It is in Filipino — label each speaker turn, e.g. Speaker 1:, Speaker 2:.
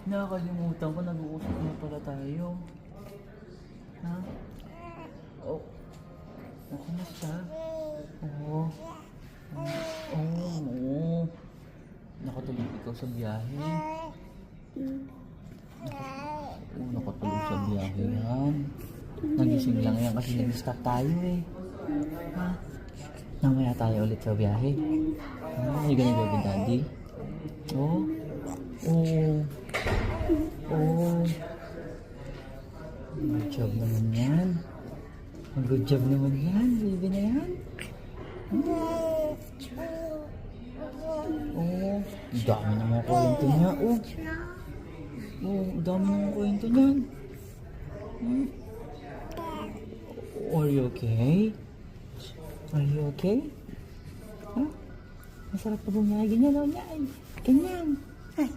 Speaker 1: Nakakalimutan ko, nag-uusap na pala tayo. Ha? Oh. Oh, kumusta? Oo. Oo. Nakatulog ikaw sa biyahe. Oo, nakatulog sa biyahe yan. Nagising lang yan kasi nag-stop tayo eh. Ha? Namaya tayo ulit sa biyahe. Ah, you gonna go with daddy? Oo. Oo. Oo. Good job naman yan. Good job naman yan, baby na yan. Oh, dami naman kwento niya. Oh, dami naman kwento niyan. Are you okay? Are you okay? Huh? Masarap pa bumiyahe. Ganyan, oh, yan. Ganyan. Ay.